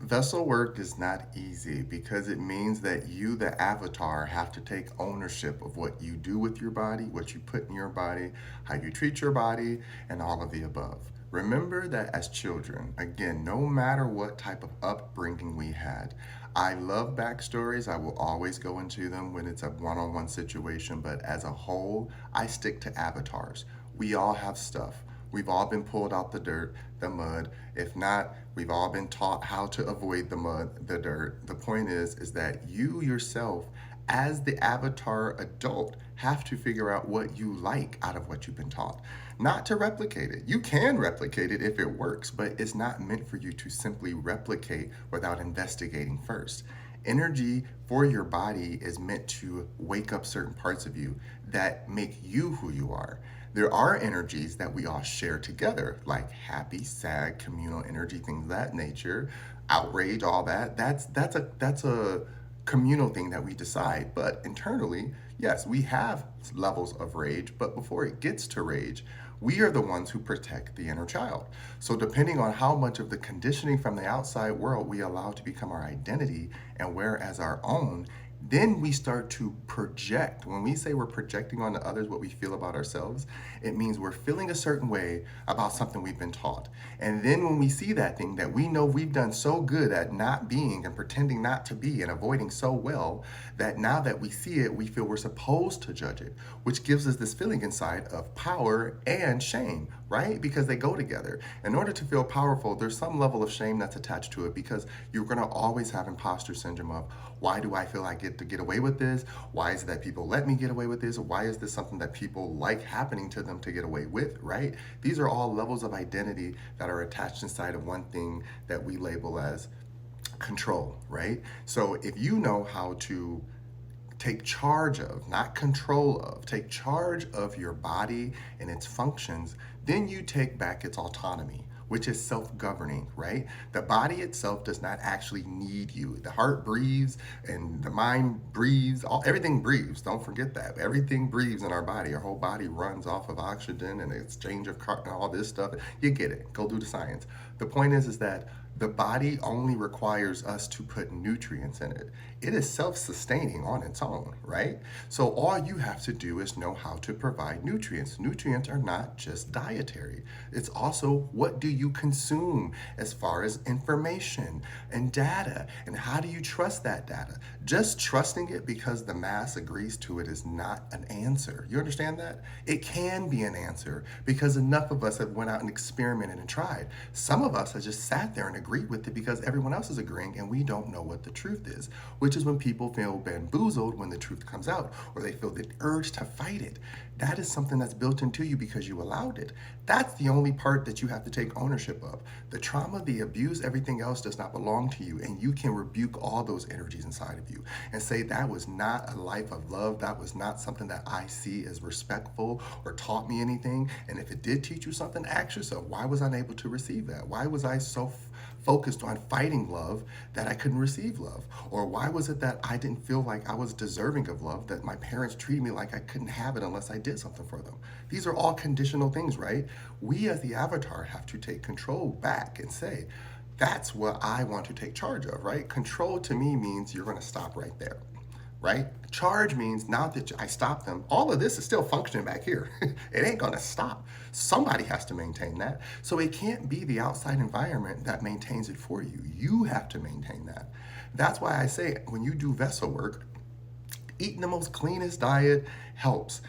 Vessel work is not easy because it means that you, the avatar, have to take ownership of what you do with your body, what you put in your body, how you treat your body, and all of the above. Remember that as children, again, no matter what type of upbringing we had, I love backstories. I will always go into them when it's a one on one situation, but as a whole, I stick to avatars. We all have stuff. We've all been pulled out the dirt, the mud. If not, we've all been taught how to avoid the mud, the dirt. The point is that you yourself, as the avatar adult, have to figure out what you like out of what you've been taught. Not to replicate it. You can replicate it if it works, but it's not meant for you to simply replicate without investigating first. Energy for your body is meant to wake up certain parts of you that make you who you are. There are energies that we all share together, like happy, sad, communal energy, things of that nature, outrage, all that. That's a communal thing that we decide. But internally, yes, we have levels of rage, but before it gets to rage, we are the ones who protect the inner child. So, depending on how much of the conditioning from the outside world we allow to become our identity and wear as our own, then we start to project. When we say we're projecting onto others what we feel about ourselves, it means we're feeling a certain way about something we've been taught. And then when we see that thing that we know we've done so good at not being and pretending not to be and avoiding so well, that now that we see it, we feel we're supposed to judge it, which gives us this feeling inside of power and shame, right? Because they go together. In order to feel powerful, there's some level of shame that's attached to it because you're going to always have imposter syndrome of, why do I feel I get to get away with this? Why is it that people let me get away with this? Why is this something that people like happening to them to get away with, right? These are all levels of identity that are attached inside of one thing that we label as control, right? So if you know how to take charge of, not control of, take charge of your body and its functions, then you take back its autonomy, which is self-governing, right? The body itself does not actually need you. The heart breathes and the mind breathes, everything breathes. Don't forget that. Everything breathes in our body. Our whole body runs off of oxygen and exchange of carbon, all this stuff. You get it. Go do the science. The point is that the body only requires us to put nutrients in it. It is self-sustaining on its own, right? So all you have to do is know how to provide nutrients. Nutrients are not just dietary. It's also what do you consume as far as information and data, and how do you trust that data? Just trusting it because the mass agrees to it is not an answer. You understand that? It can be an answer because enough of us have went out and experimented and tried. Some of us have just sat there and agreed with it because everyone else is agreeing and we don't know what the truth is, which is when people feel bamboozled when the truth comes out or they feel the urge to fight it. That is something that's built into you because you allowed it. That's the only part that you have to take ownership of. The trauma, the abuse, everything else does not belong to you, and you can rebuke all those energies inside of you and say that was not a life of love. That was not something that I see as respectful or taught me anything. And if it did teach you something, ask yourself, why was I unable to receive that? Why was I so focused on fighting love that I couldn't receive love? Or why was it that I didn't feel like I was deserving of love, that my parents treated me like I couldn't have it unless I did something for them? These are all conditional things, right? We as the avatar have to take control back and say, that's what I want to take charge of, right? Control to me means you're going to stop right there, right? Charge means now that I stop them, all of this is still functioning back here. It ain't gonna stop. Somebody has to maintain that. So it can't be the outside environment that maintains it for you. You have to maintain that. That's why I say when you do vessel work, eating the most cleanest diet helps.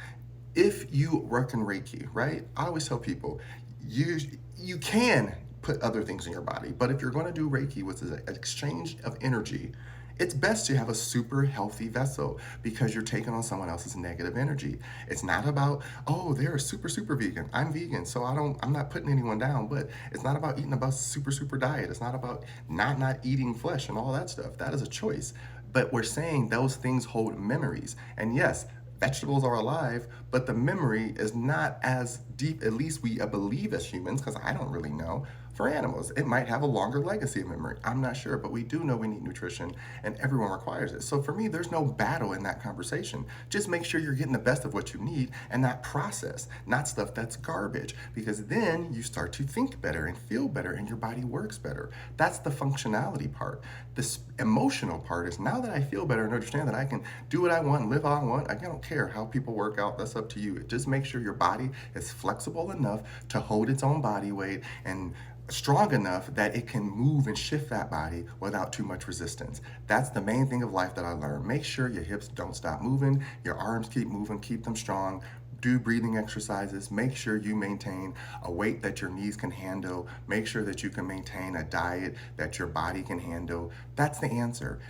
If you work in Reiki, right? I always tell people, you can put other things in your body, but if you're going to do Reiki, which is an exchange of energy, it's best to have a super healthy vessel because you're taking on someone else's negative energy. It's not about, oh, they're a super vegan. I'm vegan, so I'm not putting anyone down, but it's not about eating a super diet. It's not about not eating flesh and all that stuff. That is a choice. But we're saying those things hold memories. And yes, vegetables are alive, but the memory is not as deep, at least we believe as humans, because I don't really know. for animals. It might have a longer legacy of memory. I'm not sure, but we do know we need nutrition and everyone requires it. So for me, there's no battle in that conversation. Just make sure you're getting the best of what you need and not process, not stuff that's garbage, because then you start to think better and feel better and your body works better. That's the functionality part. This emotional part is now that I feel better and understand that I can do what I want and live how I want, I don't care how people work out, that's up to you. Just make sure your body is flexible enough to hold its own body weight and strong enough that it can move and shift that body without too much resistance. That's the main thing of life that I learned. Make sure your hips don't stop moving, your arms keep moving, keep them strong. Do breathing exercises. Make sure you maintain a weight that your knees can handle. Make sure that you can maintain a diet that your body can handle. That's the answer.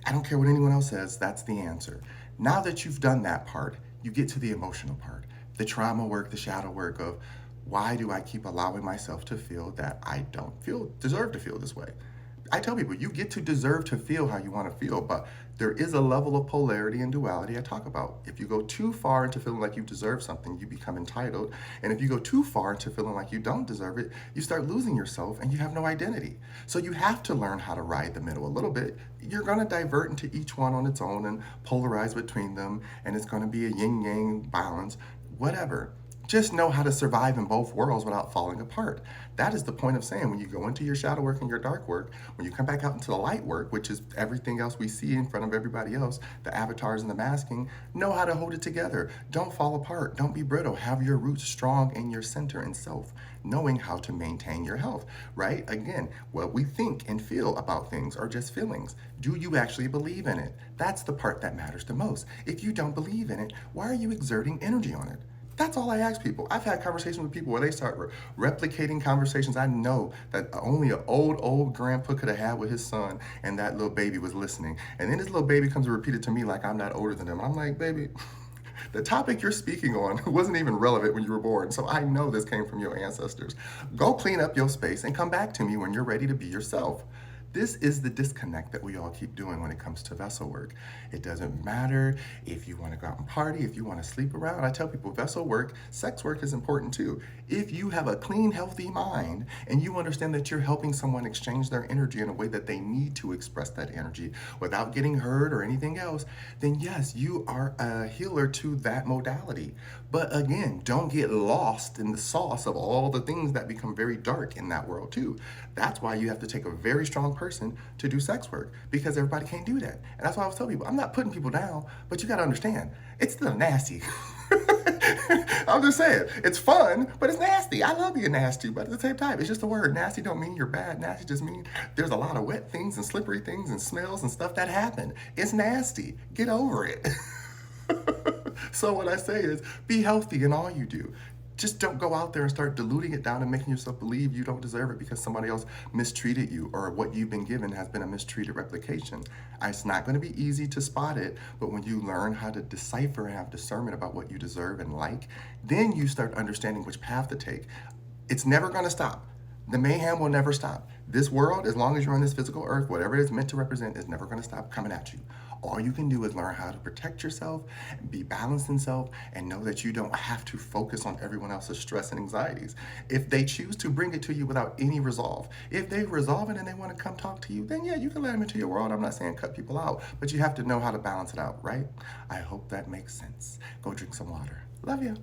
I don't care what anyone else says, that's the answer. Now that you've done that part, you get to the emotional part, the trauma work, the shadow work of why do I keep allowing myself to feel that I don't deserve to feel this way? I tell people you get to deserve to feel how you want to feel, but there is a level of polarity and duality I talk about. If you go too far into feeling like you deserve something, you become entitled. And if you go too far into feeling like you don't deserve it, you start losing yourself and you have no identity. So you have to learn how to ride the middle a little bit. You're going to divert into each one on its own and polarize between them, and it's going to be a yin-yang balance, whatever. Just know how to survive in both worlds without falling apart. That is the point of saying when you go into your shadow work and your dark work, when you come back out into the light work, which is everything else we see in front of everybody else, the avatars and the masking, know how to hold it together. Don't fall apart. Don't be brittle. Have your roots strong in your center and self, knowing how to maintain your health, right? Again, what we think and feel about things are just feelings. Do you actually believe in it? That's the part that matters the most. If you don't believe in it, why are you exerting energy on it? That's all I ask people. I've had conversations with people where they start replicating conversations I know that only an old grandpa could have had with his son, and that little baby was listening. And then this little baby comes to repeat it to me like I'm not older than him. I'm like, baby, the topic you're speaking on wasn't even relevant when you were born, so I know this came from your ancestors. Go clean up your space and come back to me when you're ready to be yourself. This is the disconnect that we all keep doing when it comes to vessel work. It doesn't matter if you want to go out and party, if you want to sleep around. I tell people vessel work, sex work is important too. If you have a clean, healthy mind and you understand that you're helping someone exchange their energy in a way that they need to express that energy without getting hurt or anything else, then yes, you are a healer to that modality. But again, don't get lost in the sauce of all the things that become very dark in that world too. That's why you have to take a very strong person to do sex work, because everybody can't do that. And that's why I was telling people, I'm not putting people down, but you got to understand, it's still nasty. I'm just saying, it's fun, but it's nasty. I love being nasty, but at the same time, it's just a word. Nasty don't mean you're bad. Nasty just means there's a lot of wet things and slippery things and smells and stuff that happen. It's nasty. Get over it. So what I say is, be healthy in all you do. Just don't go out there and start diluting it down and making yourself believe you don't deserve it because somebody else mistreated you or what you've been given has been a mistreated replication. It's not going to be easy to spot it, but when you learn how to decipher and have discernment about what you deserve and like, then you start understanding which path to take. It's never going to stop. The mayhem will never stop. This world, as long as you're on this physical earth, whatever it's meant to represent, is never going to stop coming at you. All you can do is learn how to protect yourself, be balanced in self, and know that you don't have to focus on everyone else's stress and anxieties. If they choose to bring it to you without any resolve, if they resolve it and they want to come talk to you, then yeah, you can let them into your world. I'm not saying cut people out, but you have to know how to balance it out, right? I hope that makes sense. Go drink some water. Love you.